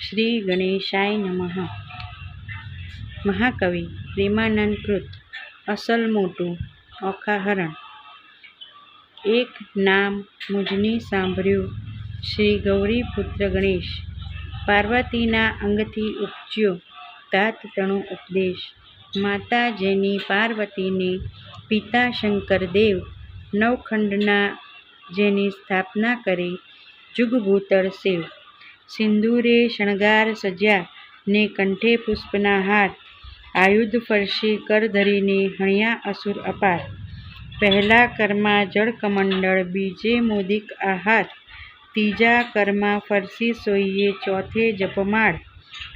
શ્રી ગણેશાય નમઃ. મહાકવિ પ્રેમાનંદ કૃત અસલ મોટું ઓખાહરણ. એક નામ મુજની સાંભળ્યું, શ્રી ગૌરીપુત્ર ગણેશ. પાર્વતીના અંગથી ઉપજ્યો તાત તણો ઉપદેશ. માતા જેની પાર્વતીને પિતા શંકરદેવ, નવખંડના જેની સ્થાપના કરી જુગભૂતળ શિવ. સિંદૂરે શણગાર સજ્યા ને કંઠે પુષ્પના હાર, આયુધ ફરશી કર ધરીને હણ્યા અસુર અપાર. પહેલા કરમાં જળ કમંડળ, બીજે મોદિક આહાર, ત્રીજા કરમાં ફરસી સોઈએ, ચોથે જપમાળ.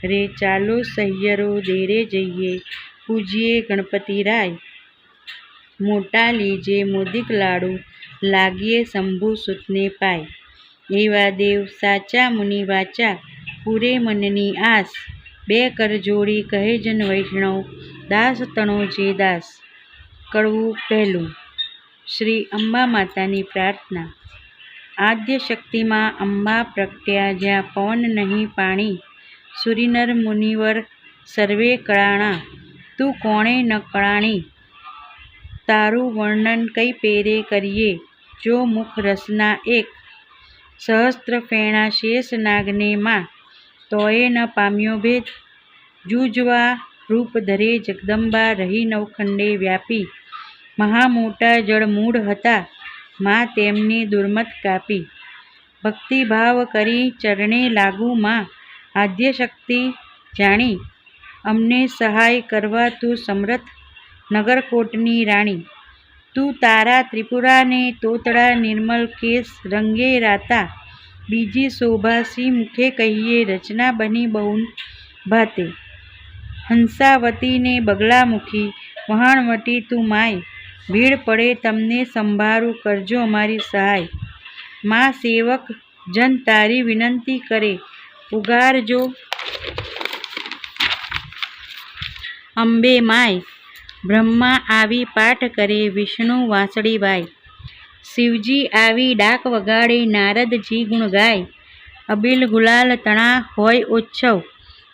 રે ચાલો સહિયરો દેરે જઈએ, પૂજીએ ગણપતિ રાય. મોટા લીજે મોદિક લાડુ, લાગીએ શંભુ સુતને પાય. એવા દેવ સાચા મુનિ વાચા, પૂરે મનની આસ. બે કર જોડી કહે જન વૈષ્ણવ, દાસ તણો જે દાસ. કડવું પહેલું. શ્રી અંબા માતાની પ્રાર્થના. આદ્ય શક્તિમાં અંબા પ્રગટ્યા, જ્યાં પવન નહીં પાણી. સુરીનર મુનિવર સર્વે કળાણા, તું કોણે ન કળાણી. તારું વર્ણન કઈ પેરે કરીએ, જો મુખ રસના એક. સહસ્ત્ર ફેણા શેષ નાગને માં, તોયે ન પામ્યો ભેદ. જૂજવા રૂપ ધરે જગદંબા, રહી નવખંડે વ્યાપી. મહામોટા જળ મૂળ હતા, માં તેમને દુર્મત કાપી. ભક્તિભાવ કરી ચરણે લાગુ માં, આદ્ય શક્તિ જાણી. અમને સહાય કરવા તું સમર્થ, નગરકોટની રાણી. તું તારા ત્રિપુરાને તોતડા, નિર્મલ કેશ રંગે રાતા. બીજી શોભાસી મુખે કહીએ, રચના બની બહુ ભાતે. હંસાવતીને બગલામુખી, વહાણવટી તું માય. ભીડ પડે તમને સંભારું, કરજો અમારી સહાય. માં સેવક જન તારી વિનંતી કરે, ઉગારજો અંબે માય. બ્રહ્મા આવી પાઠ કરે, વિષ્ણુ વાંસળી વાય. શિવજી આવી ડાક વગાડે, નારદજી ગુણ ગાય. અબિલ ગુલાલ તણા હોય ઓચ્છવ,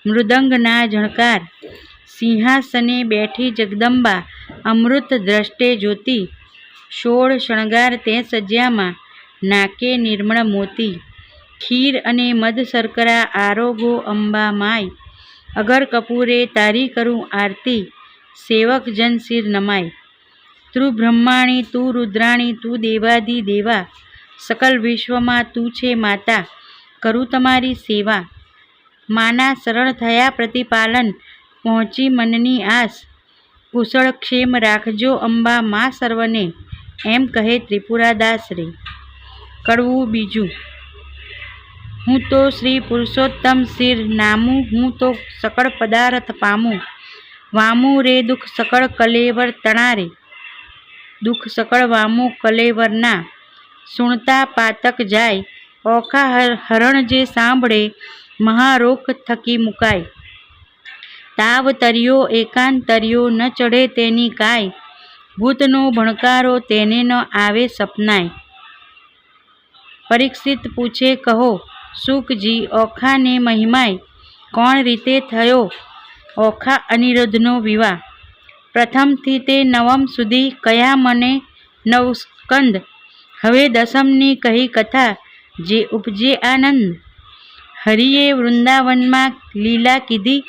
મૃદંગ ના ઝણકાર. સિંહાસને બેઠી જગદંબા, અમૃત દ્રષ્ટે જ્યોતિ. 16 શણગાર તે સજ્યામાં, નાકે નિર્મળ મોતી. ખીર અને મધ શર્કરા આરોગો અંબા માય. અગર કપૂરે તારી કરું આરતી, સેવક જન શિર નમાય. તું બ્રહ્માણી, તું રુદ્રાણી, તું દેવાદી દેવા. સકલ વિશ્વમાં તું છે માતા, કરું તમારી સેવા. માના શરણ થયા પ્રતિપાલન, પહોંચી મનની આસ. કુશળ ક્ષેમ રાખજો અંબા મા સર્વને, એમ કહે ત્રિપુરાદાસ રે. કડવું બીજું. હું તો શ્રી પુરુષોત્તમ શિર નામું, હું તો સકળ પદાર્થ પામું. વામું રે દુઃખ સકળ કલેવર તણા રે. દુઃખ સકળ વામું કલેવરના, સુણતા પાતક જાય. ઓખા હરણ જે સાંભળે, મહારોગ થકી મુકાય. તાવ તર્યો એકાંતર્યો, ન ચઢે તેની કાય. ભૂતનો ભણકારો તેને ન આવે સપનાય. પરીક્ષિત પૂછે કહો શુકજી, ઓખાને મહિમાય. કોણ રીતે થયો ઓખા અનિરુદ્ધનો વિવાહ. પ્રથમથી તે નવમ સુધી કયા મને 9 સ્કંદ. હવે દસમની કહી કથા, જે ઉપજે આનંદ. હરિએ વૃંદાવનમાં લીલા કીધી,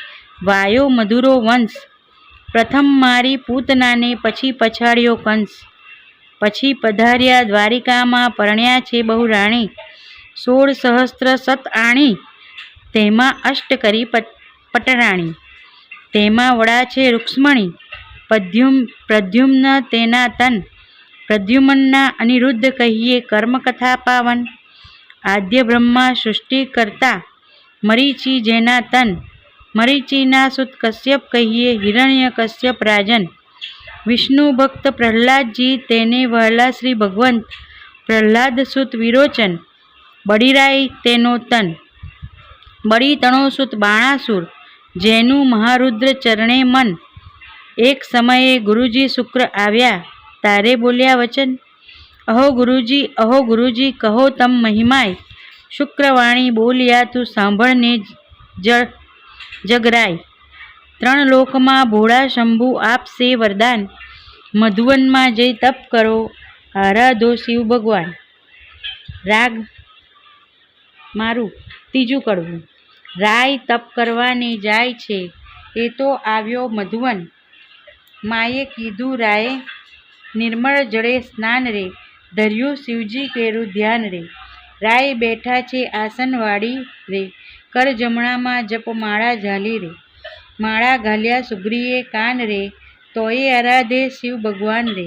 વાયો મધુરો વંશ. પ્રથમ મારી પૂતનાને, પછી પછાડ્યો કંસ. પછી પધાર્યા દ્વારિકામાં, પરણ્યા છે બહુ રાણી. 16 સહસ્ત્ર સત આણી, તેમાં અષ્ટ કરી પટરાણી. તેમાં વડા છે રૂક્ષ્મણી, પ્રદ્યુમ્ન તેના તન. પ્રદ્યુમ્નના અનિરુદ્ધ કહીએ કર્મકથા પાવન. આદ્ય બ્રહ્મા સૃષ્ટિ કરતા, મરીચી જેના તન. મરીચીના સુત કશ્યપ કહીએ, હિરણ્ય કશ્યપ રાજન. વિષ્ણુ ભક્ત પ્રહલાદજી, તેને વહલા શ્રી ભગવંત. પ્રહલાદ સુત વિરોચન, બળીરાય તેનો તન. બળી તણો સુત બાણાસુર, જેનું મહારુદ્ર ચરણે મન. એક સમયે ગુરુજી શુક્ર આવ્યા, તારે બોલ્યા વચન. અહો ગુરુજી કહો તમ મહિમાય. શુક્રવાણી બોલ્યા તું સાંભળને જગરાય. 3 લોકમાં ભોળા શંભુ આપશે વરદાન, મધુવનમાં જઈ તપ કરો, આરાધો શિવ ભગવાન. રાગ મારું ત્રીજું કડવું. રાય તપ કરવાને જાય છે, એ તો આવ્યો મધુવન. માએ કીધું રાયે નિર્મળ જળે સ્નાન રે, ધર્યું શિવજી કેરું ધ્યાન રે. રાય બેઠા છે આસન વાળી રે, કર જમણામાં જપ માળા ઝાલી રે. માળા ઘાલ્યા સુગ્રીએ કાન રે, તોય આરાધે શિવ ભગવાન રે.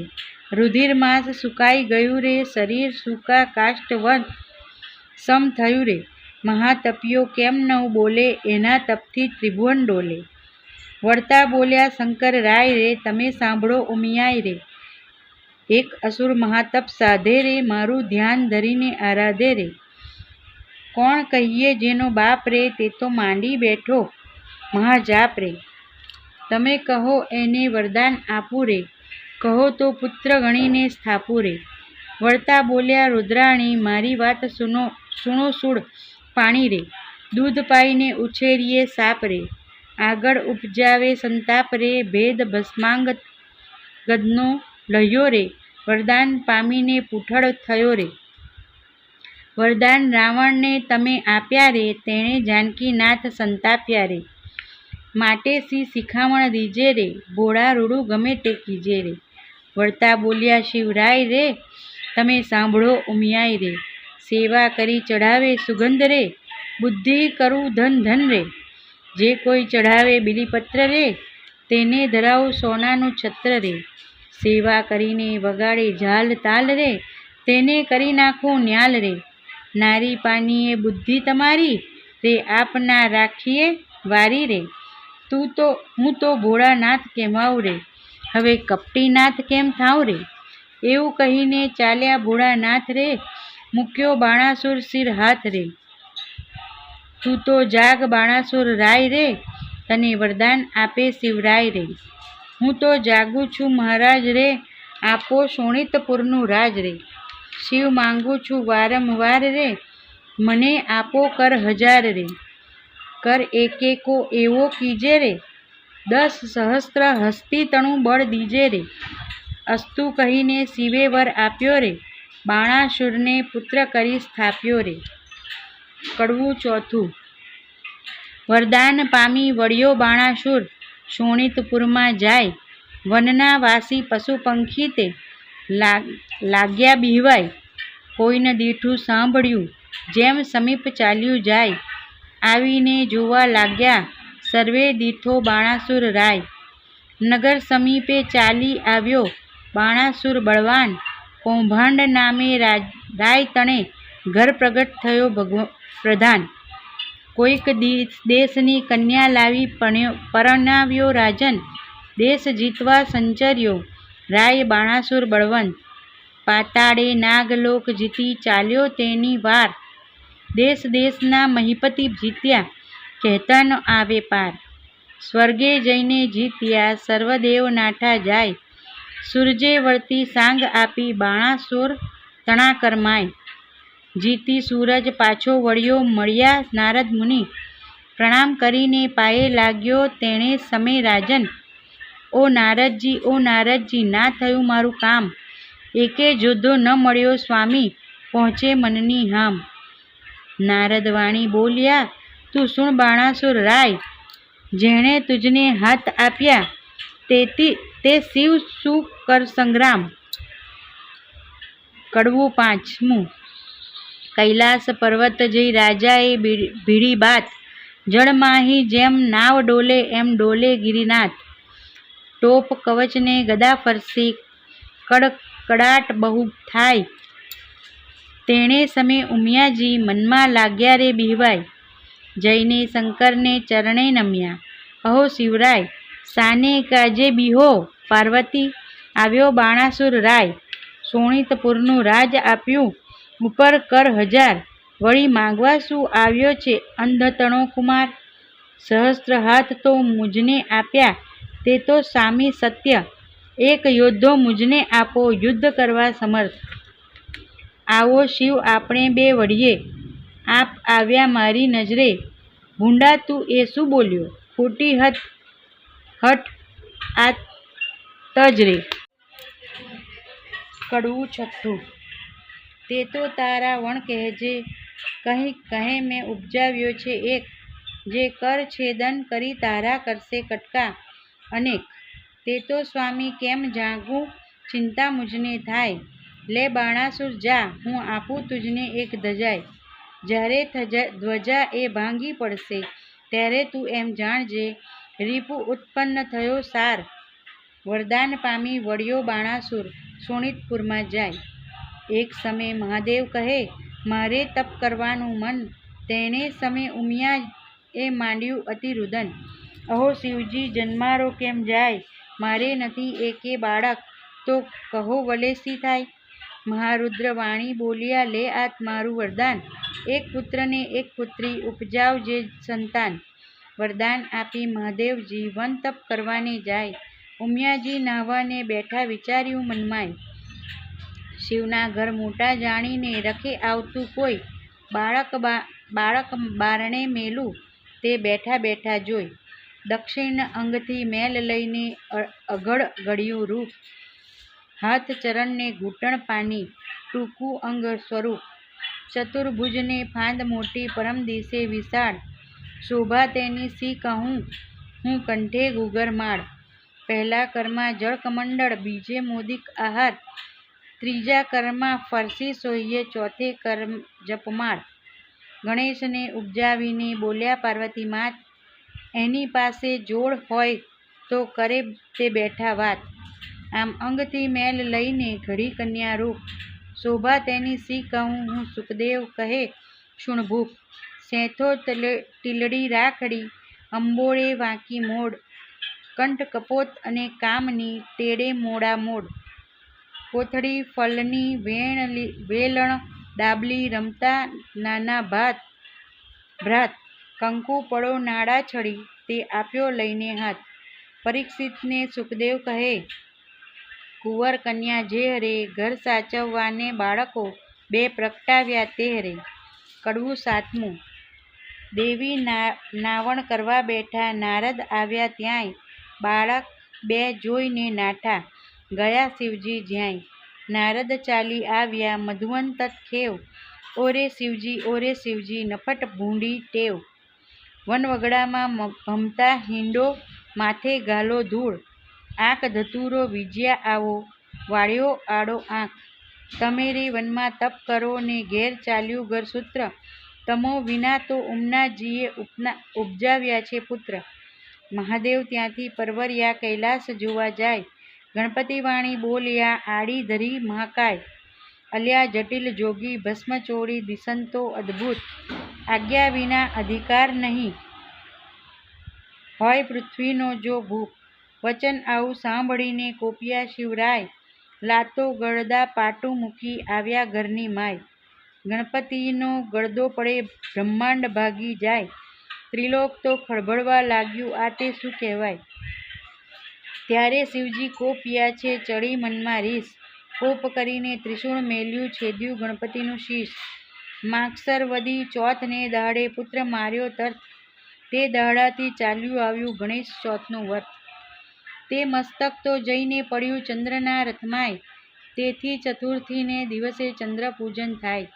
રુધિર માસ સુકાઈ ગયું રે, શરીર સૂકા કાષ્ઠવન સમ થયું રે. મહાતપિયો કેમ ન બોલે, એના તપથી ત્રિભુવન ડોલે. વળતા બોલ્યા શંકર રાય રે, તમે સાંભળો ઉમિયાય રે. એક અસુર મહાતપ સાધે રે, મારું ધ્યાન ધરીને આરાધે રે. કોણ કહીએ જેનો બાપ રે, તે તો માંડી બેઠો મહાજાપ રે. તમે કહો એને વરદાન આપું રે, કહો તો પુત્ર ગણીને સ્થાપું રે. વળતા બોલ્યા રુદ્રાણી, મારી વાત સુણો સૂળ પાણી રે. દૂધ પાઈને ઉછેરીએ સાપ રે, આગળ ઉપજાવે સંતાપ રે. ભેદ ભસ્માંગ ગદનો લહ્યો રે, વરદાન પામીને પૂઠળ થયો રે. વરદાન રાવણને તમે આપ્યા રે, તેણે જાનકીનાથ સંતાપ્યા રે. માટે શિખામણ દીજે રે, ભોળા રૂડું ગમે તે કીજે રે. વળતા બોલ્યા શિવરાય રે, તમે સાંભળો ઉમિયાય રે. સેવા કરી ચઢાવે સુગંધ રે, બુદ્ધિ કરું ધન ધન રે. જે કોઈ ચઢાવે બિલીપત્ર રે, તેને ધરાવું સોનાનું છત્ર રે. સેવા કરીને વગાડે ઝાલ તાલ રે, તેને કરી નાખું ન્યાલ રે. નારી પાનીએ બુદ્ધિ તમારી રે, આપના રાખીએ વારી રે. હું તો ભોળાનાથ કહેવાઉં રે, હવે કપટીનાથ કેમ થાવ રે. એવું કહીને ચાલ્યા ભોળાનાથ રે, મૂક્યો બાણાસુર શિર હાથ રે. તું તો જાગ બાણાસુર રાય રે, તને વરદાન આપે શિવરાય રે. હું તો જાગું છું મહારાજ રે, આપો શોણિતપુરનું રાજ રે. શિવ માંગુ છું વારંવાર રે, મને આપો કર 1000 રે. કર એકેકો એવો કીજે રે, 10 સહસ્ત્ર હસ્તી તણું બળ દીજે રે. અસ્તુ કહીને શિવે વર આપ્યો રે, બાણાસુરને પુત્ર કરી સ્થાપ્યો રે. કડવું ચોથું. વરદાન પામી વળ્યો બાણાસુર, શોણિતપુરમાં જાય. વનના વાસી પશુ પંખી તે લાગ્યા બિહવાય. કોઈને દીઠું સાંભળ્યું, જેમ સમીપ ચાલ્યું જાય. આવીને જોવા લાગ્યા સર્વે દીઠો બાણાસુર રાય. નગર સમીપે ચાલી આવ્યો બાણાસુર બળવાન, કૌભાંડ નામે રાય તણે ઘર પ્રગટ થયો પ્રધાન. કોઈક દેશની કન્યા લાવી પરણાવ્યો રાજન, દેશ જીતવા સંચર્યો રાય બાણાસુર બળવંત. પાતાળે નાગલોક જીતી ચાલ્યો તેની વાર, દેશ દેશના મહિપતિ જીત્યા કહેતા ન આવે પાર. સ્વર્ગે જઈને જીત્યા સર્વદેવ નાઠા જાય, સૂરજે વળતી સાંગ આપી બાણાસુર તણા કરમાય. જીતી સૂરજ પાછો વળ્યો મળ્યા નારદ મુનિ, પ્રણામ કરીને પાયે લાગ્યો તેણે સમે રાજન. ઓ નારદજી ના થયું મારું કામ, એકે જોધો ન મળ્યો સ્વામી, પહોંચે મનની હામ. નારદ વાણી બોલ્યા તું સુણ બાણાસુર રાય, જેણે તુજને હાથ આપ્યા તે શિવ શું કર સંગ્રામ. કડવું પાંચમું. કૈલાસ પર્વત જઈ રાજાએ ભીડી બાત, જળમાહી જેમ નાવ ડોલે એમ ડોલે ગિરિનાથ. ટોપ કવચને ગદા ફરસી, કડકડાટ બહુ થાય. તેણે સમે ઉમિયાજી મનમાં લાગ્યા રે બિહવાય. જઈને શંકરને ચરણે નમ્યા, કહો શિવરાય સાને કાજે બિહો. પાર્વતી આવ્યો બાણાસુર રાય, શોણિતપુરનું રાજ આપ્યું ઉપર કર 1000. વળી માંગવા શું આવ્યો છે અંધતણો કુમાર. સહસ્ત્ર હાથ તો મુજને આપ્યા તે તો સામી સત્ય, એક યોદ્ધો મુજને આપો યુદ્ધ કરવા સમર્થ. આવો શિવ આપણે બે વળીએ, આપ આવ્યા મારી નજરે, ભૂંડા તું એ શું બોલ્યો? ખોટી હટ આ તજ રે. કડવું છઠ્ઠું. તે તો તારા વણ કહેજે, કંઈક કહે મેં ઉપજાવ્યો છે એક, જે કર છેદન કરી તારા કરશે કટકા અનેક. તે તો સ્વામી કેમ જાગું ચિંતા મુझને થાય, લે બાણાસુર જા હું આપું તુજને એક ધજાય. જ્યારે ધ્વજા એ ભાંગી પડશે, ત્યારે તું એમ જાણજે, રીપુ ઉત્પન્ન થયો સાર. વરદાન પામી વળ્યો બાણાસુર, શોણિતપુરમાં જાય. એક સમય મહાદેવ કહે, મારે તપ કરવાનું મન. તેણે સમય ઉમિયા એ માંડ્યું અતિરુદન. અહો શિવજી જન્મારો કેમ જાય, મારે નથી એકે બાળક, તો કહો વલે સી થાય. મહારુદ્ર વાણી બોલ્યા, લે આ મારું વરદાન, એક પુત્ર ને એક પુત્રી ઉપજાવજે સંતાન. વરદાન આપી મહાદેવજી વન તપ કરવાને જાય. ઉમિયાજી નાહવાને બેઠા વિચાર્યું મનમાય, શિવના ઘર મોટા જાણીને રખે આવતું કોઈ, બાળક બારણે મેલું તે બેઠા બેઠા જોઈ. દક્ષિણ અંગથી મેલ લઈને અઘડ ઘડ્યું રૂપ, હાથ ચરણને ઘૂંટણ પાની ટૂંકું અંગ સ્વરૂપ. ચતુર્ભુજને ફાંદ મોટી પરમ દિશે વિશાળ, શોભા તેની સી કહું હું કંઠે ગુગરમાળ. પહેલા કરમાં જળકમંડળ, બીજે મોદિક આહાર, ત્રીજા કરમાં ફરસી સોહીએ, ચોથે કર્મ જપમાળ. ગણેશને ઉપજાવીને બોલ્યા પાર્વતી માત, એની પાસે જોડ હોય તો કરે તે બેઠા વાત. આમ અંગથી મેલ લઈને ઘડી કન્યા રૂપ, શોભા તેની સી કહું હું સુખદેવ કહે શુણભૂપ. સેંથો ટીલડી રાખડી, અંબોળે વાંકી મોડ, કંઠ કપોત અને કામની તેડે મોડા મોડ. કોથળી ફલની વેલણ ડાબલી, રમતા નાના ભ્રાત, કંકુ પડો નાડા છડી, તે આપ્યો લઈને હાથ. પરીક્ષિતને સુખદેવ કહે, કુંવર કન્યા જે હરે, ઘર સાચવવાને બાળકો બે પ્રગટાવ્યા તે હરે. કડવું સાતમું. દેવી નાવણ કરવા બેઠા, નારદ આવ્યા ત્યાંય, બાળક બે જોઈને નાઠા, ગયા શિવજી જ્યાંય. નારદ ચાલી આવ્યા મધુવન તત ખેવ, ઓરે શિવજી નફટ ભૂંડી ટેવ. વનવગડામાં ભમતા હિંડો, માથે ગાલો ધૂળ, આંખ ધતુરો વીજ્યા આવો, વાળ્યો આડો આંખ. તમે રે વનમાં તપ કરો ને ઘેર ચાલ્યું ઘરસૂત્ર, તમો વિના તો ઉમનાજીએ ઉપજાવ્યા છે પુત્ર. મહાદેવ ત્યાંથી પરવર્યા કૈલાસ જોવા જાય, ગણપતિ વાણી બોલ્યા આડી ધરી મહાકાય. અલ્યા જટિલ જોગી ભસ્મ ચોળી દિશંતો અદ્ભુત, આજ્ઞા વિના અધિકાર નહીં હોય પૃથ્વીનો જો ભૂપ. વચન આવું સાંભળીને કોપિયા શિવરાય, લાતો ગળદા પાટું મૂકી આવ્યા ઘરની માય. ગણપતિનો ગળદો પડે બ્રહ્માંડ ભાગી જાય, ત્રિલોક તો ખળભળવા લાગ્યું આ તે શું કહેવાય. ત્યારે શિવજી કોપિયા છે ચડી મનમાં રીસ, કોપ કરીને ત્રિશૂળ મેલ્યું છેદ્યું ગણપતિનું શીશ. માગસર વદી ચોથને દાડે પુત્ર માર્યો તર્ત, તે દાડાથી ચાલ્યું આવ્યું ગણેશ ચોથનું વ્રત. તે મસ્તક તો જઈને પડ્યું ચંદ્રના રથમાય, તેથી ચતુર્થીને દિવસે ચંદ્ર પૂજન થાય.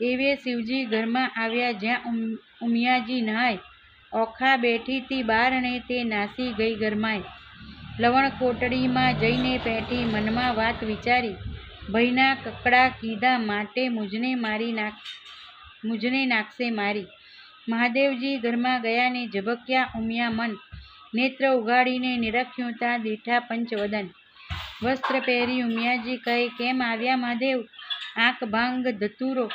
એવે શિવજી ઘરમાં આવ્યા જ્યાં ઉમિયાજી નહાય, ઓખા બેઠી તી બારણે તે નાસી ગઈ ગરમાય. લવણ કોટડીમાં જઈને પેઠી મનમાં વાત વિચારી, ભયના કકડા કીધા માટે મુझને નાખશે મારી. મહાદેવજી ઘરમાં ગયા ને ઝબક્યા ઉમિયા મન, નેત્ર ઉગાડીને નિરખ્યું તા દીઠા પંચવદન. વસ્ત્ર પહેરી ઉમિયાજી કહે, કેમ આવ્યા મહાદેવ, આંખ ભાંગ ધતુરો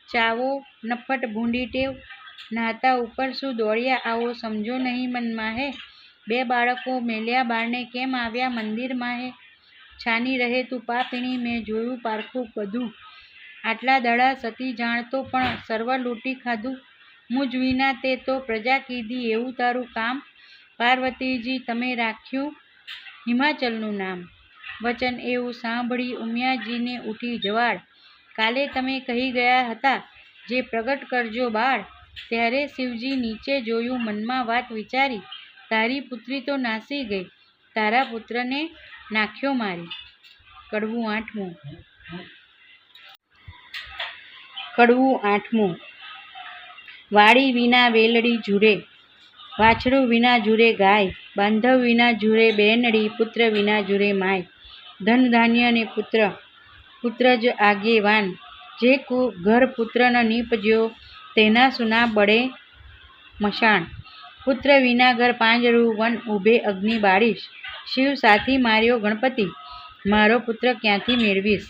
ચાવો, નફટ ભૂંડી ટેવ. નાહતા ઉપર શું દોડ્યા આવો, સમજો નહીં મનમાં હે. બે બાળકો મેલ્યા બારણે, કેમ આવ્યા મંદિરમાં હે. છાની રહે તું પાપીણી, મેં જોયું પારખું બધું. આટલા દડા સતી જાણતો પણ સર્વ લૂંટી ખાધું. મુજ વિના તે તો પ્રજા કીધી, એવું તારું કામ. પાર્વતીજી તમે રાખ્યું હિમાચલનું નામ. વચન એવું સાંભળી ઉમિયાજીને ઉઠી જવાળ, કાલે તમે કહી ગયા હતા જે પ્રગટ કરજો બાળ. ત્યારે શિવજી નીચે જોયું, મનમાં વાત વિચારી, તારી પુત્રી તો નાસી ગઈ, તારા પુત્રને નાખ્યો મારી. કડવું આઠમું. વાડી વિના વેલડી ઝૂરે, વાછડું વિના ઝૂરે ગાય, બાંધવ વિના ઝૂરે બેનડી, પુત્ર વિના ઝૂરે માય. ધન ધાન્ય ને પુત્ર જ આગેવાન, જે ઘર પુત્ર ન નીપજ્યો, તેના સુના બળે મશાણ. પુત્ર વિના ઘર પાંજરું, વન ઉભે અગ્નિ બાળીશ. શિવ સાથી માર્યો ગણપતિ, મારો પુત્ર ક્યાંથી મેળવીશ.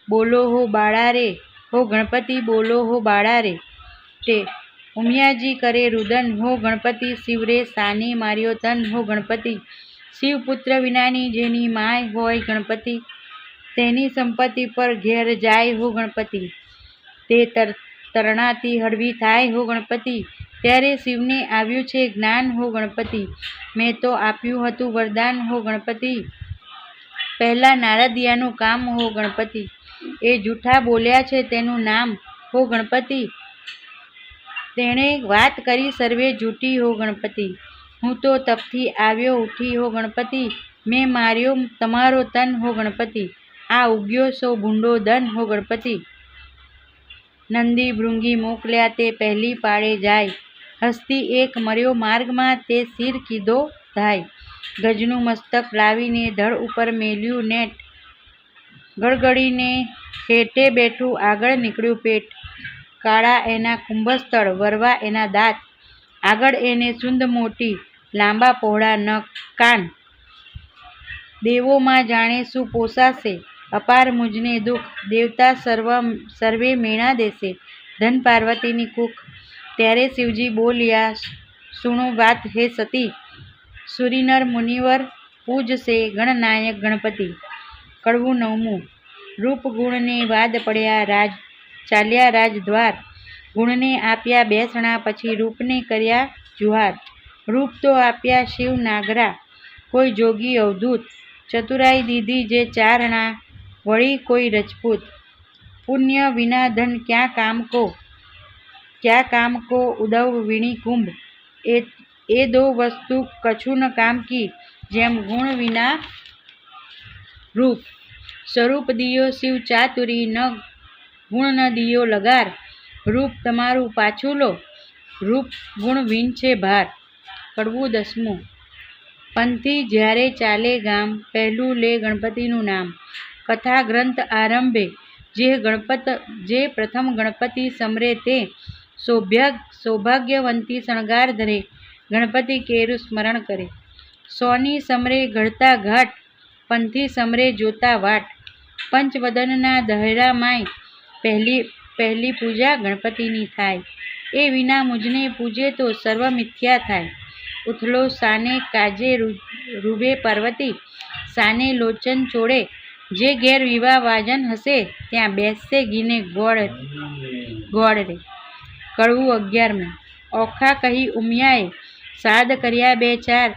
બોલો હો બાળા રે, હો ગણપતિ બોલો હો બાળા રે. તે ઉમિયાજી કરે રુદન, હો ગણપતિ શિવરે સાને માર્યો તન. હો ગણપતિ શિવ પુત્ર વિનાની જેની માય હોય ગણપતિ, તેની સંપત્તિ પર ઘેર જાય. હો ગણપતિ તે તરણાથી હળવી થાય. હો ગણપતિ ત્યારે શિવને આવ્યું છે જ્ઞાન. હો ગણપતિ મેં તો આપ્યું હતું વરદાન. હો ગણપતિ પહેલા નારદિયાનું કામ. હો ગણપતિ એ જૂઠા બોલ્યા છે તેનું નામ. હો ગણપતિ તેણે વાત કરી સર્વે જૂઠી. હો ગણપતિ હું તો તપથી આવ્યો ઉઠી. હો ગણપતિ મેં માર્યો તમારો તન. હો ગણપતિ આ ઉગ્યો સો ભૂંડો દન. હો ગણપતિ નંદી ભૃંગી મોકલ્યા તે પહેલી પાળે જાય, હસ્તી એક મર્યો માર્ગમાં તે શિર કીધો ધાય. ગજનું મસ્તક લાવીને ધડ ઉપર મેલ્યું નેટ, ગળગળીને હેઠે બેઠું આગળ નીકળ્યું પેટ. કાળા એના કુંભસ્થળ, વરવા એના દાંત, આગળ એને સુંદ મોટી, લાંબા પહોળા નખ કાન. દેવોમાં જાણે શું પોસાશે, અપાર મુજને દુઃખ, દેવતા સર્વે મેણા દેશે, ધન પાર્વતીની કુખ. ત્યારે શિવજી બોલ્યા, સુણો વાત હે સતી, સુરીનર મુનિવર પૂજશે ગણનાયક ગણપતિ. કડવું નવમું. રૂપ ગુણને વાદ પડ્યા, ચાલ્યા રાજદ્વાર, ગુણને આપ્યા બેસણા, પછી રૂપને કર્યા જુહાર. રૂપ તો આપ્યા શિવ નાગરા, કોઈ જોગી અવધૂત, ચતુરાઈ દીધી જે ચારણા, વળી કોઈ રજપૂત. પુણ્ય વિના ધન ક્યાં કામ કો, ઉદવ વીણી કુંભ, એ દો વસ્તુ કછું ન કામ કી, જેમ ગુણ વિના રૂપ. સ્વરૂપ દિયો શિવ ચાતુરી, ન ગુણ ન દિયો લગાર. રૂપ તમારું પાછું લો, રૂપ ગુણ વીન છે ભાર. કડવું દસમું. પંથી જ્યારે ચાલે ગામ, પહેલું લે ગણપતિનું નામ. કથા ગ્રંથ આરંભે જે પ્રથમ ગણપતિ સમરે તે, સૌભાગ્યવંતી શણગાર ધરે, ગણપતિ કેરું સ્મરણ કરે. સોની સમરે ઘડતા ઘાટ, પંથી સમરે જોતા વાટ. પંચવદનના દહેરા માય, પહેલી પૂજા ગણપતિની થાય. એ વિના મુજને પૂજે તો સર્વ મિથ્યા થાય. ઉથલો સાને કાજે રૂબે પાર્વતી, સાને લોચન ચોડે, જે ઘેર વિવાહ વાજન હશે, ત્યાં બેસશે ઘીને ગોળ રે. કડવું 11મું. ઓખા કહી ઉમિયાએ, સાદ કર્યા બે ચાર,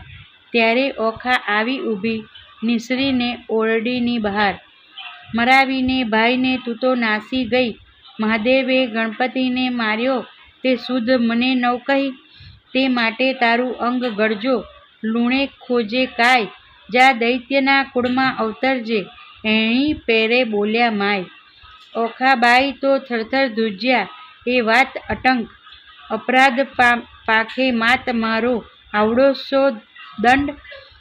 ત્યારે ઓખા આવી ઊભી, નિસરીને ઓરડીની બહાર. મરાવીને ભાઈને તું તો નાસી ગઈ, મહાદેવે ગણપતિને માર્યો તે શુદ્ધ મને નવ કહી. તે માટે તારું અંગ ગળજો, લૂણે ખોજે કાય, જા દૈત્યના કુળમાં અવતરજે, એણી પેરે બોલ્યા માય. ઓખાબાઈ તો થરથર ધ્રુજ્યા, એ વાત અટંક, અપરાધ પાખે માત મારો આવડો સો દંડ.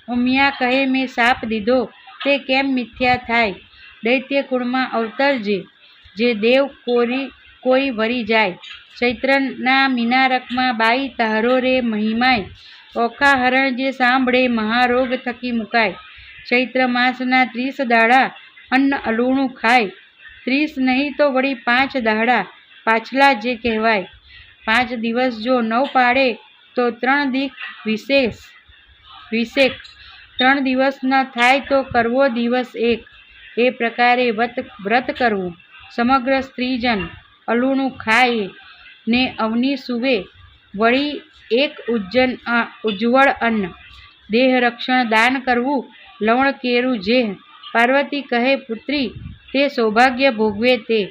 ઉમિયા કહે મેં શાપ દીધો, તે કેમ મિથ્યા થાય. દૈત્ય કુળમાં અવતરજે, જે દેવ કોઈ વરી જાય. ચૈત્રના મીનારકમાં બાઈ તારો રે મહિમાય, ઓખા હરણ જે સાંભળે મહારોગ થકી મુકાય. ચૈત્ર માસના 30 દાડા અન્ન અલૂણું ખાય, 30 નહીં તો વળી 5 દાડા પાછલા જે કહેવાય. 5 દિવસ જો 9 પાડે તો 3 દીક વિશેક, 3 દિવસ ન થાય તો કરવો દિવસ એક. એ પ્રકારે વ્રત કરવું. સમગ્ર સ્ત્રીજન અલૂણું ખાય ને અવની સૂવે, વળી એક ઉજ્જવળ અન્ન. દેહ રક્ષણ દાન કરવું, લવણ કેરું જેહ. પાર્વતી કહે પુત્રી તે સૌભાગ્ય ભોગવે તે.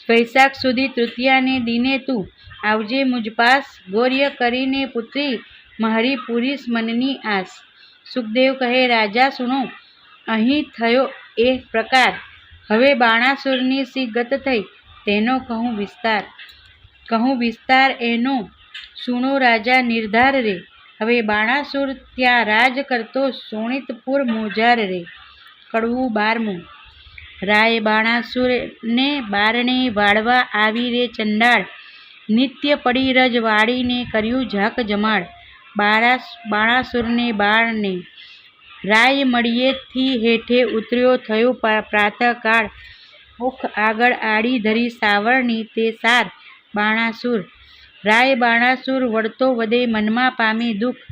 વૈશાખ સુધી તૃતીયાને દિને તું આવજે મુજ પાસ, ગૌર્ય કરીને પુત્રી મારી પૂરીશ મનની આસ. સુખદેવ કહે, રાજા સુનો, અહીં થયો એ પ્રકાર. હવે બાણાસુરની સી ગત થઈ તેનો કહું વિસ્તાર એનો, સુનો રાજા નિર્ધાર રે. હવે બાણાસુર ત્યાં રાજ કરતો શોણિતપુર મોજાર રે. કડવું 12મું. રાય બાણાસુરને બારણે વાળવા આવી રે ચંડાળ, નિત્ય પડી રજ વાળીને કર્યું ઝાક જમાળ. બાણાસુરને બાળને રાય મળીએથી હેઠે ઉતર્યો થયો પ્રાતઃકાળ, મુખ આગળ આડી ધરી સાવરણી તે સાર. બાણાસુર રાય બાણાસુર વળતો વધે મનમાં પામે દુઃખ,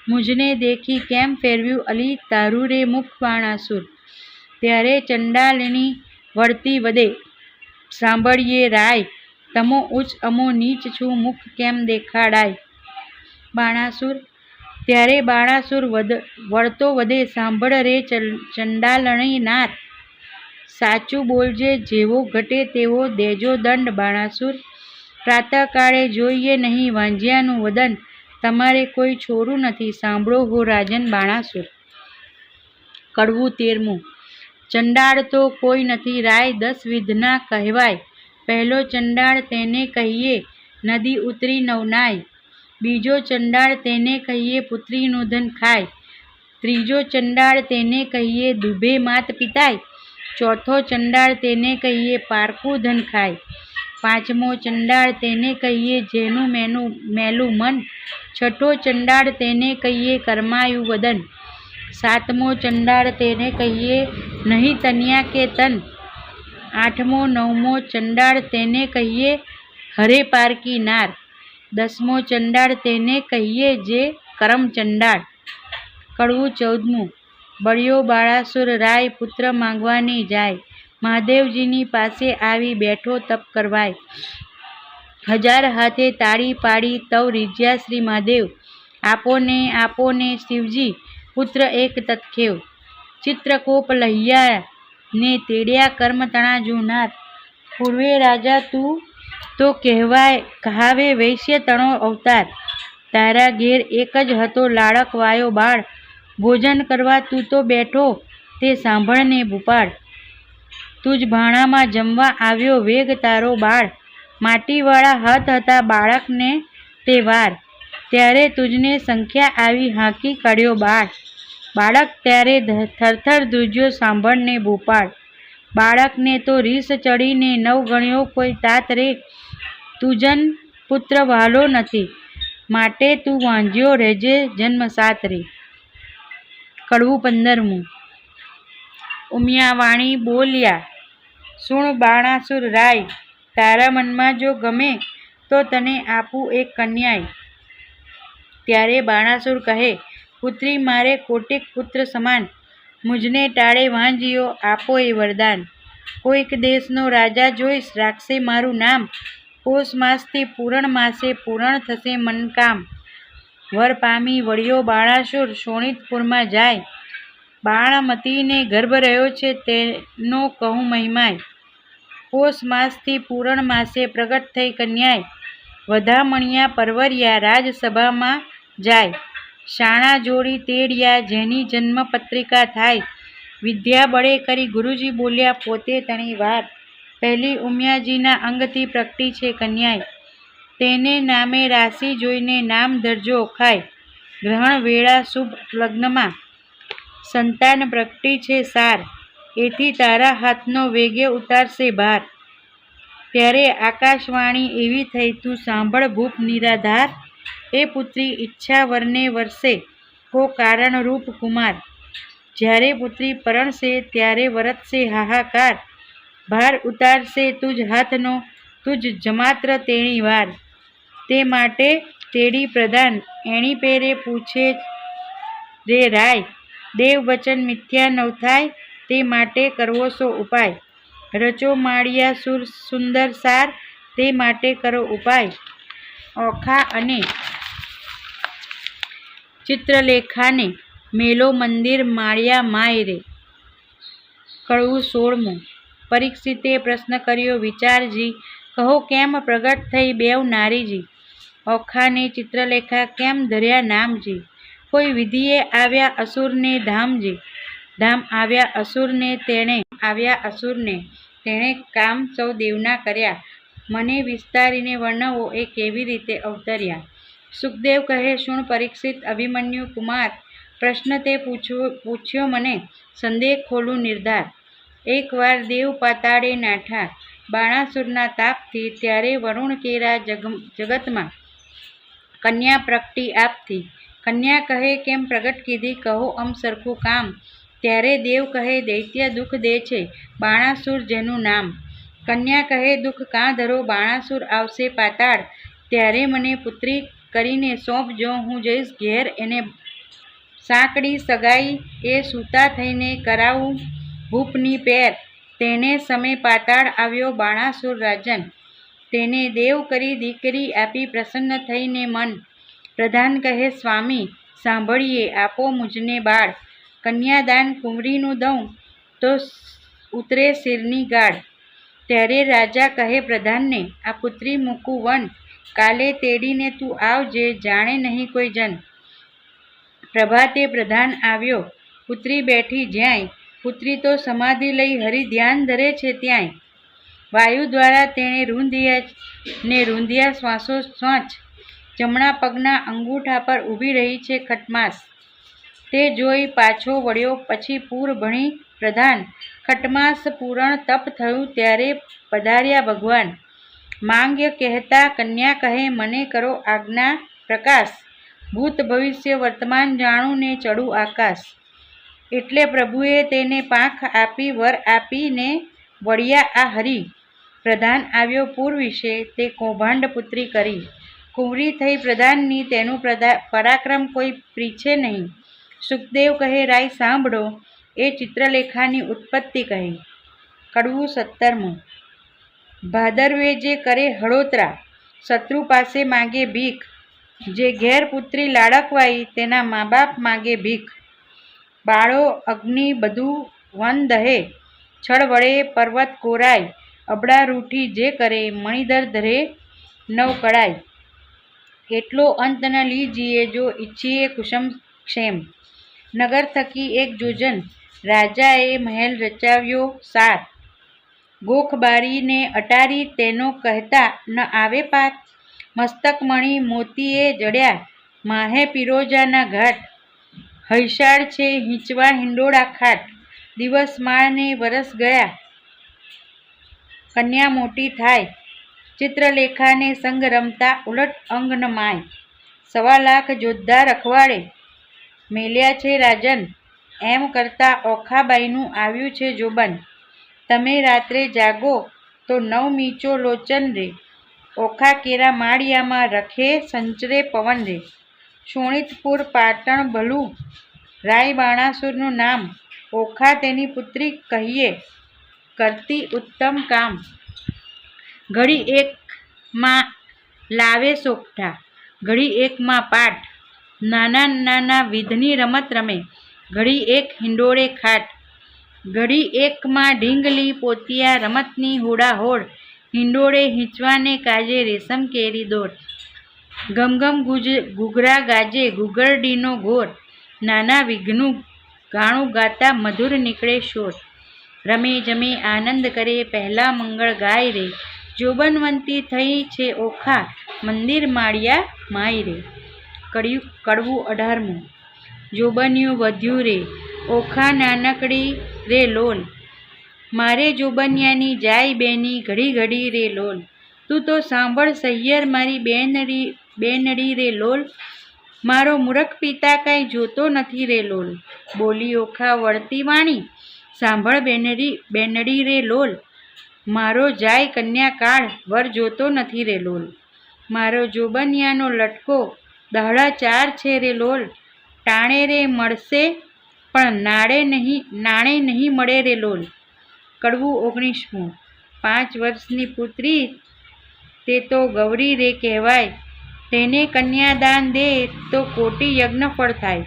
મુજને દેખી કેમ ફેરવ્યું અલી તારું રે મુખ. બાણાસુર ત્યારે ચંડાલની વળતી વધે, સાંભળીએ રાય તમો ઉચ્ચ અમો નીચ છું, મુખ કેમ દેખાડાય. બાણાસુર ત્યારે બાણાસુર વળતો વધે, સાંભળ રે ચંડાલણી નાર. સાચું બોલજે જેવો ઘટે તેવો દેજો દંડ. બાણાસુર પ્રાતઃકાળે જોઈએ નહીં વાંજિયાનું વદન, તમારે કોઈ છોરું નથી, સાંભળો હો રાજન. બાણાસુર કડવું 13મું. ચંડાળ તો કોઈ નથી રાય 10 વિધના કહેવાય. પહેલો ચંડાળ તેને કહીએ નદી ઉતરી નવનાય, બીજો ચંડાળ તેને કહીએ પુત્રીનું ધન ખાય, ત્રીજો ચંડાળ તેને કહીએ દુભે માત પિતાય, ચોથો ચંડાળ તેને કહીએ પારકું ધન ખાય, પાંચમો ચંડાળ તેને કહીએ જેનું મેલું મન, છઠ્ઠો ચંડાળ તેને કહીએ કર્માયું વદન, સાતમો ચંડાળ તેને કહીએ નહીં તન્યા કે તન, આઠમો નવમો ચંડાળ તેને કહીએ હરે પારકી નાર, દસમો ચંડાળ તેને કહીએ જે કરમ ચંડાળ. કડવું 14મું. બળ્યો બાણાસુર રાય પુત્ર માંગવાને જાય, મહાદેવજીની પાસે આવી બેઠો તપ કરવાય. 1000 હાથે તાળી પાડી તવ રીઝ્યા શ્રી મહાદેવ, આપો ને શિવજી પુત્ર એક તત્ખેવ. ચિત્રકોપ લહ્યા ને તેડ્યા કર્મ તણા જોનાર, પૂર્વે રાજા તું તો કહાવે વૈશ્ય તણો અવતાર. તારા ઘેર એક જ હતો લાડક વાયો બાળ, ભોજન કરવા તું તો બેઠો તે સાંભળને ભૂપાળ. તુજ ભાણામાં જમવા આવ્યો વેગ તારો બાળ, માટીવાળા હાથ હતા બાળકને તે વાર, ત્યારે તુજને સંખ્યા આવી હાંકી કાઢ્યો બાળક ત્યારે થરથર ધ્રુજ્યો સાંભળને ભૂપાળ. બાળકને તો રીસ ચડીને 9 ગણ્યો કોઈ તાત રે, તુજન પુત્ર વહાલો નથી માટે તું વાંજ્યો રહેજે જન્મ સાત રે. કડવું 15મું. ઉમિયાવાણી બોલ્યા, સુણ બાણાસુર રાય, તારા મનમાં જો ગમે તો તને આપું એક કન્યાય. ત્યારે બાણાસુર કહે, પુત્રી મારે કોટિક પુત્ર સમાન, મુજને ટાળે વાંજીયો આપો એ વરદાન. કોઈક દેશનો રાજા જોઈશ રાખશે મારું નામ, પોષ માસથી પૂરણ માસે પૂરણ થશે મનકામ. વર પામી વળ્યો બાણાસુર શોણિતપુરમાં જાય, બાણમતીને ગર્ભ રહ્યો છે તેનો કહું મહિમાય. પોષ માસથી પૂરણ માસે પ્રગટ થઈ કન્યાય, વધામણિયા પરવર્યા રાજસભામાં જાય. શાણા જોડી તેડ્યા જેની જન્મ પત્રિકા થાય, વિદ્યા બળે કરી ગુરુજી બોલ્યા પોતે તણી વાર. પહેલી ઉમિયાજીના અંગથી પ્રગટી છે કન્યાય, તેને નામે રાશિ જોઈને નામ ધરજો ઓખાય. ગ્રહણ વેળા શુભ લગ્નમાં સંતાન પ્રગટી છે સાર, એથી તારા હાથનો વેગે ઉતારશે ભાર. ત્યારે આકાશવાણી એવી થઈ તું સાંભળ ભૂપ નિરાધાર, એ પુત્રી ઈચ્છા વરને વરસે કો કારણ રૂપ કુમાર. જ્યારે પુત્રી પરણશે ત્યારે વરતશે હાહાકાર, ભાર ઉતારશે તુજ હાથનો તુજ જમાત્ર તેણી વાર. તે માટે તેડી પ્રધાન એણી પેરે પૂછે રે રાય, દેવ વચન મિથ્યા નવ થાય તે માટે કરવો સો ઉપાય. રચો માળિયા સુંદર સાર તે માટે કરો ઉપાય, ઓખા અને ચિત્રલેખાને મેલો મંદિર માળિયા માય રે. કડવું 16મું. પરીક્ષિતે પ્રશ્ન કર્યો, વિચારજી, કહો કેમ પ્રગટ થઈ બેવ નારીજી? ઓખાને ચિત્રલેખા કેમ ધર્યા નામજી? કોઈ વિધિએ આવ્યા અસુરને ધામજી. ધામ આવ્યા અસુરને તેણે કામ સૌ દેવના કર્યા. મને વિસ્તારીને વર્ણવો એ કેવી રીતે અવતર્યા. સુખદેવ કહે, શુણ પરીક્ષિત અભિમન્યુ કુમાર, પ્રશ્ન તે પૂછ્યો મને, સંદેહ ખોલું નિર્ધાર. એકવાર દેવ પાતાળે નાઠા બાણાસુરના તાપથી, ત્યારે વરુણ કેરા જગતમાં કન્યા પ્રગટી આપથી. કન્યા કહે, કેમ પ્રગટ કીધી, કહો અમ સરખું કામ. ત્યારે દેવ કહે, દૈત્ય દુઃખ દે છે બાણાસુર જેનું નામ. કન્યા કહે, દુઃખ કાં ધરો, બાણાસુર આવશે પાતાળ. ત્યારે મને પુત્રી કરીને સોંપજો, હું જઈશ ઘેર એને. સાંકડી સગાઈ એ સૂતા થઈને કરાવું ભૂપની પેર. તેને સમે પાતાળ આવ્યો બાણાસુર રાજન. તેને દેવ કરી દીકરી આપી પ્રસન્ન થઈને મન. પ્રધાન કહે, સ્વામી સાંભળીએ, આપો મુજને બાળ. કન્યાદાન કુંવરીનું દઉં તો ઉતરે શિરની ગાળ. ત્યારે રાજા કહે પ્રધાનને, આ પુત્રી મૂકું વન. કાલે તેડીને તું આવજે, જાણે નહીં કોઈ જન. પ્રભાતે પ્રધાન આવ્યો, પુત્રી બેઠી જ્યાંય. પુત્રી તો સમાધિ લઈ હરિ ધ્યાન ધરે છે ત્યાંય. વાયુ દ્વારા તેણે રૂંધિયા શ્વાસો શ્વાસ. જમણા પગના અંગૂઠા પર ઊભી રહી છે ખટમાસ. તે જોઈ પાછો વળ્યો પછી પૂર ભણી પ્રધાન. ખટમાસ પૂરણ તપ થયું ત્યારે પધાર્યા ભગવાન. માંગ્ય કહેતા કન્યા કહે, મને કરો આજ્ઞા પ્રકાશ. ભૂત ભવિષ્ય વર્તમાન જાણું ને ચડું આકાશ. એટલે પ્રભુએ તેને પાંખ આપી વર આપીને વળ્યા આ હરિ. પ્રધાન આવ્યો પૂર વિશે, તે કૌભાંડ પુત્રી કરી. કુંવરી થઈ પ્રધાનની, તેનું પરાક્રમ કોઈ પ્રીછે નહીં. સુખદેવ કહે, રાય સાંભળો, એ ચિત્રલેખાની ઉત્પત્તિ કહી. કડવું 17મું. ભાદરવે જે કરે હળોતરા, શત્રુ પાસે માગે ભીખ. જે ઘેર પુત્રી લાડકવાઈ, તેના મા બાપ માગે ભીખ. બાળો અગ્નિ બધું વન દહે, છળ વડે પર્વત કોરાય. અબડા રૂઠી જે કરે, મણિધર ધરે નવ કળાય. એટલો અંત ન લીજીએ, જો ઈચ્છીએ કુસુમ ક્ષેમ. નગર થકી એક જોજન, રાજાએ મહેલ રચાવ્યો સાર. ગોખ બારીને અટારી, તેનો કહેતા ન આવે પાર. મસ્તક મણી મોતીએ જડ્યા, માહે પિરોજાના ઘાટ. હૈસાળ છે હિંચવા હિંડોળા ખાટ. દિવસ માળને વરસ ગયા, કન્યા મોટી થાય. ચિત્રલેખાને સંગ રમતા ઉલટ અંગ ન માય. 1.25 લાખ જોદ્ધા રખવાડે, મેલ્યા છે રાજન. એમ કરતા ઓખાબાઈનું આવ્યું છે જોબન. તમે રાત્રે જાગો તો 9 મીંચો લોચન રે. ઓખા કેરા માળિયામાં રખે સંચરે પવન રે. શોણિતપુર પાટણ ભલું, રાય બાણાસુરનું નામ. ઓખા તેની પુત્રી કહીએ, કરતી ઉત્તમ કામ. ઘડી એકમાં લાવે સોગઠા, ઘડી એકમાં પાટ. નાના નાના વિધની રમત રમે, ઘડી એક હિંડોળે ખાટ. ઘડી એકમાં ઢીંગલી પોતિયા રમતની હોડાહોડ. હિંડોળે હિંચવાને કાજે રેશમ કેરી દોડ. ગમગમ ઘૂઘરા ગાજે ઘૂઘરડીનો ઘોર. નાના વિઘ્નું ગાણું ગાતા મધુર નીકળે શોર. રમે જમે આનંદ કરે, પહેલા મંગળ ગાય રે. જોબનવંતી થઈ છે ઓખા, મંદિર માળિયા માય રે. કડવું 18મું. જોબન્યું વધ્યું રે, ઓખા નાનકડી રે લોલ. મારે જોબનિયાની જાય બેની, ઘડી ઘડી રે લોલ. તું તો સાંભળ સહિયર મારી બેનડી રે લોલ. મારો મૂરખ પિતા કાંઈ જોતો નથી રે લોલ. બોલી ઓખા વળતી વાણી, સાંભળ બેનડી રે લોલ. મારો જાય કન્યા કાળ, વર જોતો નથી રે લોલ. મારો જોબનિયાનો લટકો દહડા 4 છે રે લોલ. ટાણે રે મળશે પણ નાણે નહીં મળે રે લોલ. કડવું 19મું. 5 વર્ષની પુત્રી, તે તો ગૌરી રે કહેવાય. તેને કન્યાદાન દે તો કોટી યજ્ઞ ફળ થાય.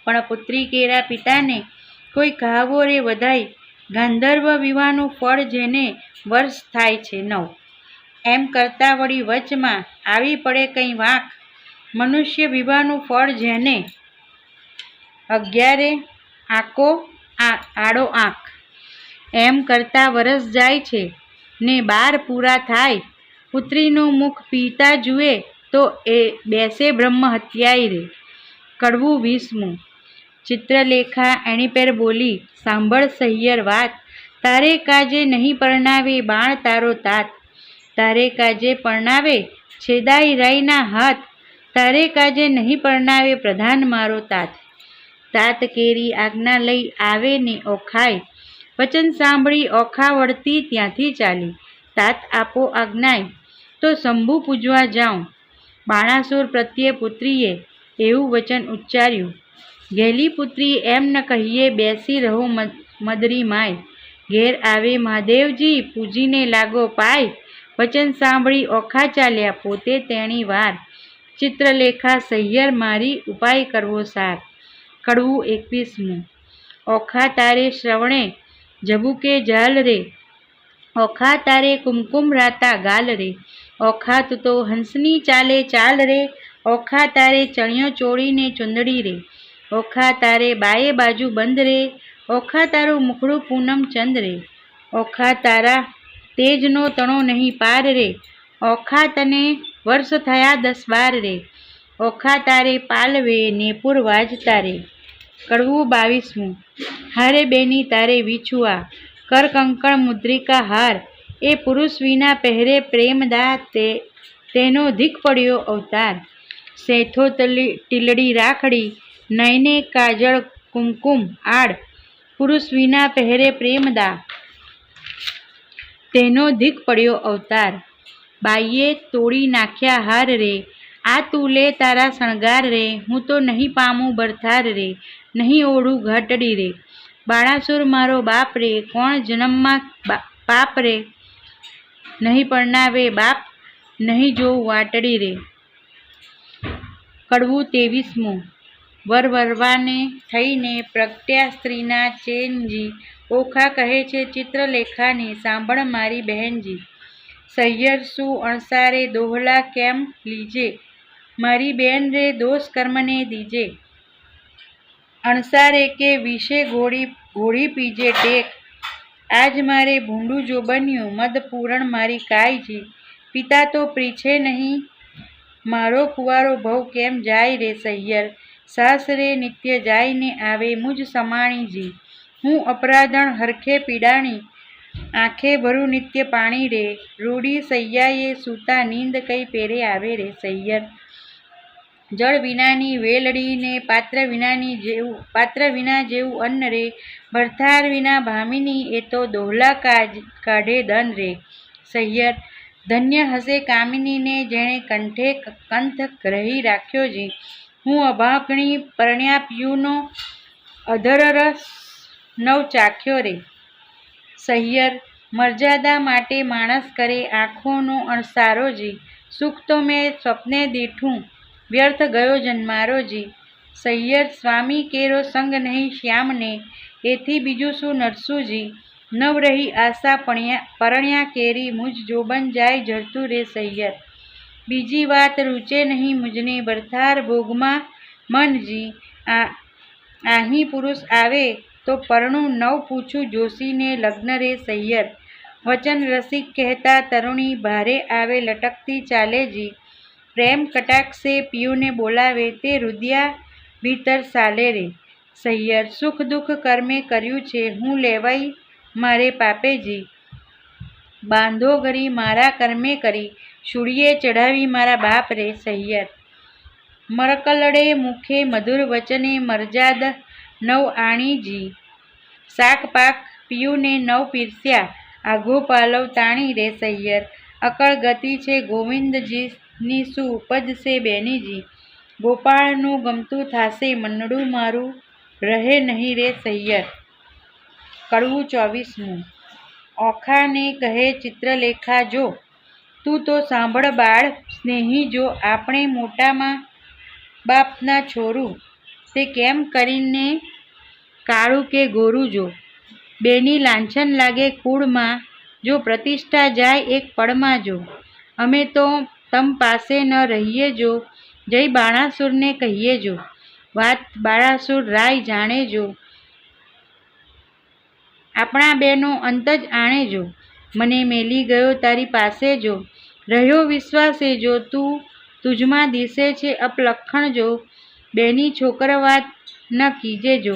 પણ પુત્રી કેરા પિતાને કોઈ કહાવો રે વધાય. ગાંધર્વ વિવાહનું ફળ જેને વર્ષ થાય છે 9. એમ કરતાં વળી વચમાં આવી પડે કંઈ વાંક, મનુષ્ય વિવાહનું ફળ જેને 11 આંકો આડો આંક. એમ કરતાં વરસ જાય છે ને 12 પૂરા થાય, પુત્રીનું મુખ પીતા જુએ તો એ બેસે બ્રહ્મ હત્યાય રે. કડવું 20મું. ચિત્રલેખા એની પેર બોલી, સાંભળ સહિયર વાત, તારે કાજે નહીં પરણાવે બાણ તારો તાત, તારે કાજે પરણાવે છેદાઈ રાઈના હાથ, તારે કાજે નહીં પરણાવે પ્રધાન મારો તાત. તાત કેરી આજ્ઞા લઈ આવે ને ઓખાય, વચન સાંભળી ઓખા વળતી ત્યાંથી ચાલી. તાત આપો આજ્ઞાય તો શંભુ પૂજવા જાઉં. બાણાસુર પ્રત્યે પુત્રીએ એવું વચન ઉચ્ચાર્યું, ગેલી પુત્રી એમ ન કહીએ બેસી રહો મદરી માય, ઘેર આવે મહાદેવજી પૂજીને લાગો પાય. વચન સાંભળી ઓખા ચાલ્યા પોતે તેણી વાર, ચિત્રલેખા સહિયર મારી ઉપાય કરવો સાર. કડવું 21મું. ઓખા તારે શ્રવણે જબુકે જાલ રે, ઓખા તારે કુમકુમ રાતા ગાલ રે, ઓખા તું તો હંસની ચાલે ચાલ રે, ઓખા તારે ચણિયો ચોળીને ચુંદડી રે, ઓખા તારે બાએ બાજુ બંધ રે, ઓખા તારું મુખડું પૂનમ ચંદ રે, ઓખા તારા તેજનો તણો નહીં પાર રે, ઓખા તને વર્ષ થયા 10-12 રે, ઓખા તારે પાલવે નેપુર વાજતા રે. કડવું 22મું. હારે બેની તારે વિછુઆ, કર કંકણ મુદ્રિકા હાર, એ પુરુષ વિના પહેરે પ્રેમદા, તેનો ધીક પડ્યો અવતાર. સેથો ટીલડી રાખડી, નયને કાજળ કુમકુમ આડ, પુરુષ વિના પહેરે પ્રેમદા, તેનો ધીક પડ્યો અવતાર. બાઈએ તોડી નાખ્યા હાર રે, આ તું લે તારા શણગાર રે, હું તો નહીં પામું બરથાર રે, નહીં ઓઢું ઘાટડી રે. બાણાસુર મારો બાપ રે, કોણ જન્મમાં પાપ રે, નહીં પરણાવે બાપ, નહીં જોઉં વાટડી રે. કડવું 23મું. વરવરવાને થઈને પ્રગટ્યા સ્ત્રીના ચેનજી, ઓખા કહે છે ચિત્રલેખાને સાંભળ મારી બહેનજી. સહિયર શું અણસારે દોહલા કેમ લીજે, મારી બેન રે દોષ કર્મને દીજે. અણસારે કે વિશે ઘોડી પીજે ટેક, આજ મારે ભૂંડું જો બન્યું મદ પૂરણ મારી કાયજી. પિતા તો પ્રીછે નહીં, મારો કુંવારો ભવ કેમ જાય રે સહિયર, સાસરે નિત્ય જાયને આવે મુજ સમાણીજી. હું અપરાધણ હરખે પીડાણી, આંખે ભરું નિત્ય પાણી રે, રૂડી સૈયાએ સૂતા નીંદ કઈ પેરે આવે રે સહિયર. જળ વિનાની વેલડી ને પાત્ર વિના જેવું અન્ન રે, ભરથાર વિના ભામિની એ તો દોહલા કાઢે ધન રે સહિયર. ધન્ય હશે કામિનીને જેણે કંઠે કંથ ગ્રહી રાખ્યો છે, હું અભાગણી પરણ્યા પિયુનો અધરરસ નવ ચાખ્યો રે સહિયર. મર્યાદા માટે માણસ કરે આંખોનો અણસારો જી, સુખ તો મેં સ્વપ્ને દીઠું વ્યર્થ ગયો જન્મારો જી. સહિયર સ્વામી કેરો સંગ નહીં શ્યામને, એથી બીજું શું નરસુજી. નવ રહી આશા પરણ્યા કેરી, મુજ જોબન જાય જરતું રે સહિયર. બીજી વાત રૂચે નહીં મુજને બરથાર ભોગમાં મનજી. આહીં પુરુષ આવે તો પરણું નવ પૂછું જોશીને લગ્ન રે સહિયર. વચન રસિક કહેતા તરુણી ભારે આવે લટકતી ચાલે જી. પ્રેમ કટાક્ષે પિયુને બોલાવે તે રુદિયા ભીતર સાલે રે સહિયર. સુખ દુઃખ કર્મે કર્યું છે હું લેવાઈ મારે પાપેજી, બાંધો ગરી મારા કર્મે કરી, શૂળીએ ચઢાવી મારા બાપ રે સહિયર. મરકલડે મુખે મધુર વચને મરજાદ નવ આણીજી, શાક પાક પિયુને નવ પીરસ્યા, આઘો પાલવ તાણી રે સહિયર. અકળ ગતિ છે ગોવિંદજીની શું ઉપજશે બેનીજી, ગોપાળનું ગમતું થાશે મનડું મારું રહે નહીં રે સહિયર. કડવું 24મું. ઓખાને કહે ચિત્રલેખા જો, તું તો સાંભળ બાળ સ્નેહી જો, આપણે મોટામાં બાપના છોરું, તે કેમ કરીને કાળું કે ગોરું જો. બેની લાંછન લાગે કુળમાં, જો પ્રતિષ્ઠા જાય એક પળમાં જો. અમે તો તમ પાસે ન રહીએ જો, જય બાણાસુરને કહીએ જો. વાત બાણાસુર રાય જાણે જો, આપણા બેનો અંત જ આણે જો. મને મેલી ગયો તારી પાસે જો, રહ્યો વિશ્વાસે જો તું તુજમાં દિશે છે અપલખણ જો. બેની છોકર વાત ન કીજે જો,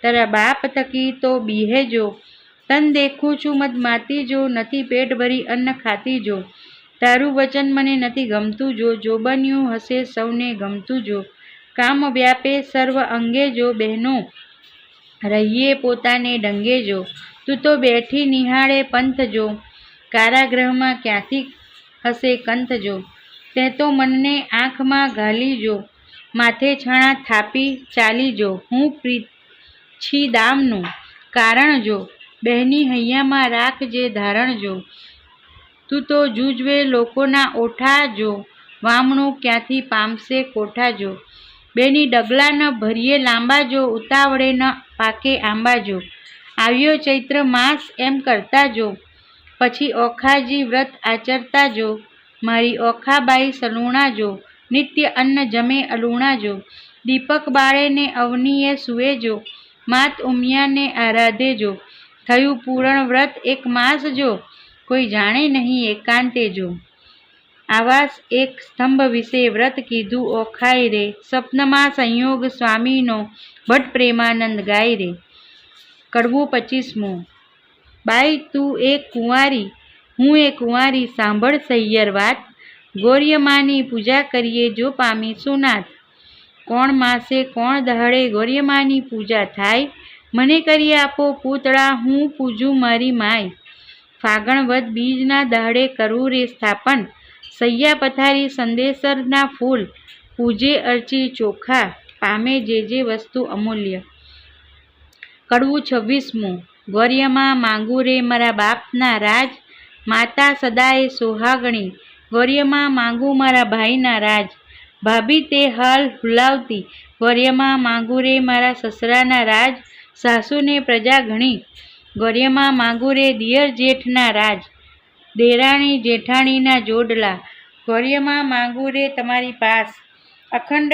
તારા બાપ થકી તો બીહે જો. તન દેખું છું મદમાતી જો, નથી પેટ ભરી અન્ન ખાતી જો. તારું વચન મને નથી ગમતું જો, જોબન્યું હશે સૌને ગમતું જો. કામ વ્યાપે સર્વ અંગે જો, બહેનો રહીએ પોતાને ડંગે જો. તું તો બેઠી નિહાળે પંથ જો, કારાગૃહમાં ક્યાંથી હશે કંથ જો. તે તો મનને આંખમાં ઘાલી જો, માથે છાણા થાપી ચાલી જો. હું પ્રીછી દામનું કારણ જો, બહેની હૈયામાં રાખજે ધારણ જો. તું તો જૂજવે લોકોના ઓઠા જો, વામણું ક્યાંથી પામશે કોઠા જો. બેની ડગલા ન ભરીએ લાંબા જો, ઉતાવળે ન પાકે આંબા જો. આવ્યો ચૈત્ર માસ એમ કરતા જો, પછી ઓખાજી વ્રત આચરતા જો. મારી ઓખાબાઈ સલુણા જો, નિત્ય અન્ન જમે અલુણા જો. દીપક બાળે ને અવનીએ સૂવે જો, માત ઉમિયાને આરાધે જો. થયું પૂરણ વ્રત એક માસ જો, કોઈ જાણે નહીં એકાંતે જો. આવાસ એક સ્તંભ વિશે વ્રત કીધું ઓખાય રે, સ્વપ્નમાં સંયોગ સ્વામીનો ભટ્ટ પ્રેમાનંદ ગાય રે. કડવું 25મું. બાઈ તું એક કુંવારી, હું એ કુંવારી, સાંભળ સહિયર વાત. ગૌર્યમાની પૂજા કરીએ જો પામીશું નાથ. કોણ માસે કોણ દહાડે ગૌર્યમાની પૂજા થાય. મને કરી આપો પૂતળા, હું પૂજું મારી માય. ફાગણ વદ બીજના દહાડે કરવું રે સ્થાપન, સૈયા પથારી સંદેશરના ફૂલ. પૂજે અર્ચી ચોખા, પામે જે વસ્તુ અમૂલ્ય. કડવું 26મું. ગૌર્યમાં માંગુ રે મારા બાપના રાજ, માતા સદાય સોહાગણી. ગૌર્યમાં માંગુ મારા ભાઈના રાજ, ભાભી તે હાલ હુલાવતી. ગૌર્યમાં માંગુ રે મારા સસરાના રાજ, સાસુને પ્રજા ઘણી. ગૌર્યમાં માંગુ રે દિયર જેઠના રાજ, દેરાણી જેઠાણીના જોડલા. ગૌર્યમાં માંગુ રે તમારી પાસ, અખંડ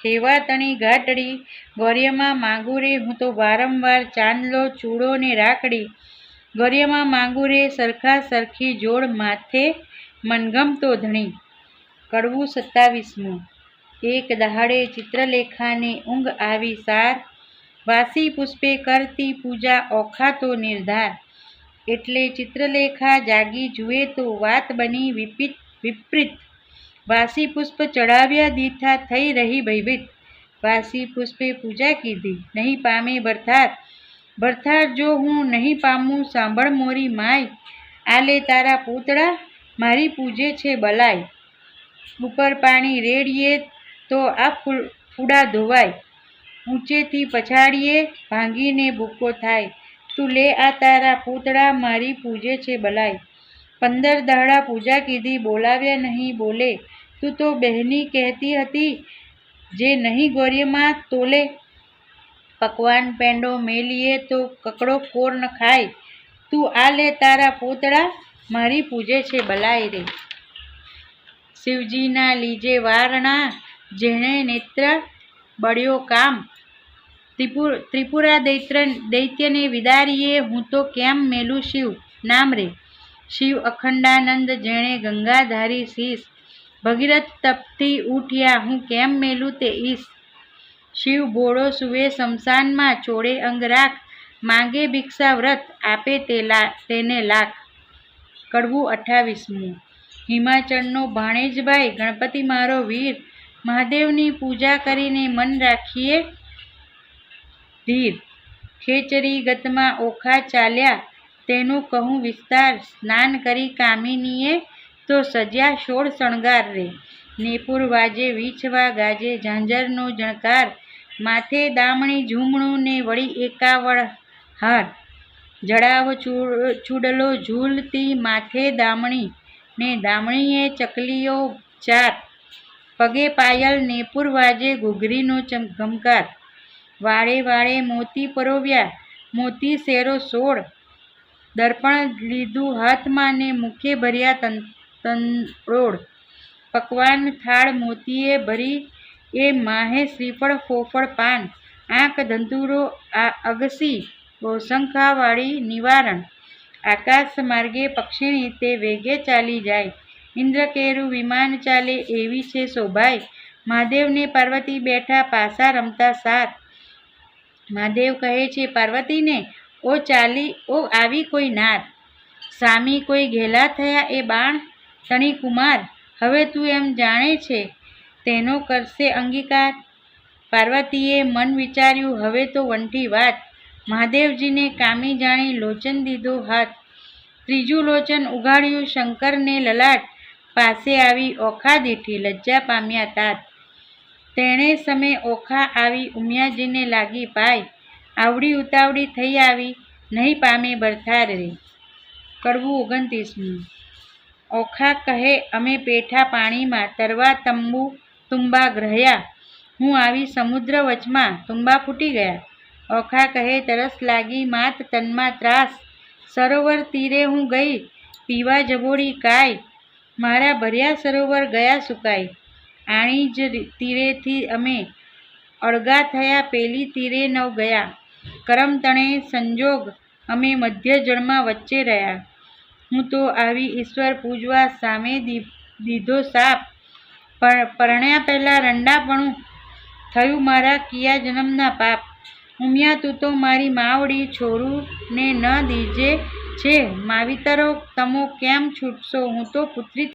હેવાતણી ઘાટડી. ગૌર્યમાં માંગુ રે હું તો વારંવાર ચાંદલો ચૂડો ને રાખડી. ગૌર્યમાં માંગુ રે સરખા સરખી જોડ, માથે મનગમતો ધણી. કડવું 27મું. એક દહાડે ચિત્રલેખાને ઊંઘ આવી સાર, વાસી પુષ્પે કરતી પૂજા ઓખા તો નિર્ધાર. એટલે ચિત્રલેખા જાગી જુએ તો વાત બની વિપરીત. વાસી પુષ્પ ચડાવ્યા દીઠા થઈ રહી ભયભીત. વાસી પુષ્પે પૂજા કીધી, નહીં પામે ભરથાર. ભરથાર જો હું નહીં પામું સાંભળ મોરી માય. આલે તારા પૂતળા, મારી પૂજે છે બલાય. ઉપર પાણી રેડીએ તો આ ફૂડા ધોવાય, ઊંચેથી પછાડીએ ભાંગીને ભૂકો થાય. તું લે આ તારા પૂતળા, મારી પૂજે છે બલાય. 15 દહાડા પૂજા કીધી, બોલાવ્યા નહીં બોલે. તું તો બહેની કહેતી હતી, જે નહીં ગૌર્યમાં તોલે. પકવાન પેંડો મેલીએ તો કકડો કોર ન ખાય. તું આ લે તારા પૂતળા, મારી પૂજે છે બલાય રે. શિવજીના લીજે વારણા, જેણે નેત્ર બળ્યો કામ. ત્રિપુરા દૈત્યને વિદારીએ, હું તો કેમ મેલું શિવ નામ રે. શિવ અખંડાનંદ જેણે ગંગાધારી શીશ, ભગીરથ તપથી ઉઠ્યા, હું કેમ મેલું તે ઈશ. શિવ ભોળો સુવે શમશાનમાં, ચોળે અંગ રાખ. માંગે ભિક્ષા વ્રત, આપે તેને લાખ. કડવું 28મું. હિમાચળનો ભાણેજભાઈ, ગણપતિ મારો વીર. મહાદેવની પૂજા કરીને મન રાખીએ ધીર. ખેચરી ગતમાં ઓખા ચાલ્યા, તેનું કહું વિસ્તાર. સ્નાન કરી કામિનીએ તો સજ્યા 16 શણગાર રે. નેપુર વાજે વીછવા ગાજે ઝાંઝરનો ઝણકાર. માથે દામણી ઝૂમણું ને વળી 51 હાર. જડાવ ચૂડલો ઝૂલતી માથે દામણી, ને દામણીએ ચકલીઓ 4. પગે પાયલ નેપુર વાજે ઘૂઘરીનો ઘમકાર. વાળે વાળે મોતી પરોવ્યા, મોતી શેરો 16 દર્પણ લીધું હાથમાં ને મુખે ભર્યા તંડોળ પકવાન થાળ મોતીએ ભરી એ માહે શ્રીફળ ફોફળ પાન આંખ ધંતુરો અગસી શંખાવાળી નિવારણ આકાશ માર્ગે પક્ષીણી તે વેગે ચાલી જાય ઇન્દ્રકેરું વિમાન ચાલે એવી છે શોભાઈ મહાદેવને પાર્વતી બેઠા પાસા રમતા સાત મહાદેવ કહે છે પાર્વતીને ઓ આવી કોઈ નાર સામી કોઈ ઘેલા થયા એ બાણ તણી કુમાર હવે તું એમ જાણે છે તેનો કરશે અંગીકાર પાર્વતીએ મન વિચાર્યું હવે તો વંઠી વાત મહાદેવજીને કામી જાણી લોચન દીધો હાથ ત્રીજું લોચન ઉઘાડ્યું શંકરને લલાટ પાસે આવી ઓખા દીઠી લજ્જા પામ્યા તાત તેણે સમે ઓખા આવી ઉમિયાજીને લાગી પાય આવડી ઉતાવળી થઈ આવી નહીં પામે બરથાર રે કડવું 29 ઓખા કહે અમે પેઠા પાણીમાં તરવા તુંબા ગ્રહ્યા હું આવી સમુદ્ર વચમાં તુંબા ફૂટી ગયા ઓખા કહે તરસ લાગી માત તનમાં ત્રાસ સરોવર તીરે હું ગઈ પીવા જબોડી કાય મારા ભર્યા સરોવર ગયા સુકાઈ આણી જ તીરેથી અમે અળગા થયા પેલી તીરે નવ ગયા કરમ તણે સંજોગ અમે મધ્ય જળમાં વચ્ચે રહ્યા હું તો આવી ઈશ્વર પૂજવા સામે દીધો સાપ પરણ્યા પહેલાં રંડાપણું થયું મારા કિયા જન્મના પાપ ઉમિયા તું તો મારી માવડી છોરું ને ન દીજે છે માવિતરો તમો કેમ છૂટશો હું તો પુત્રી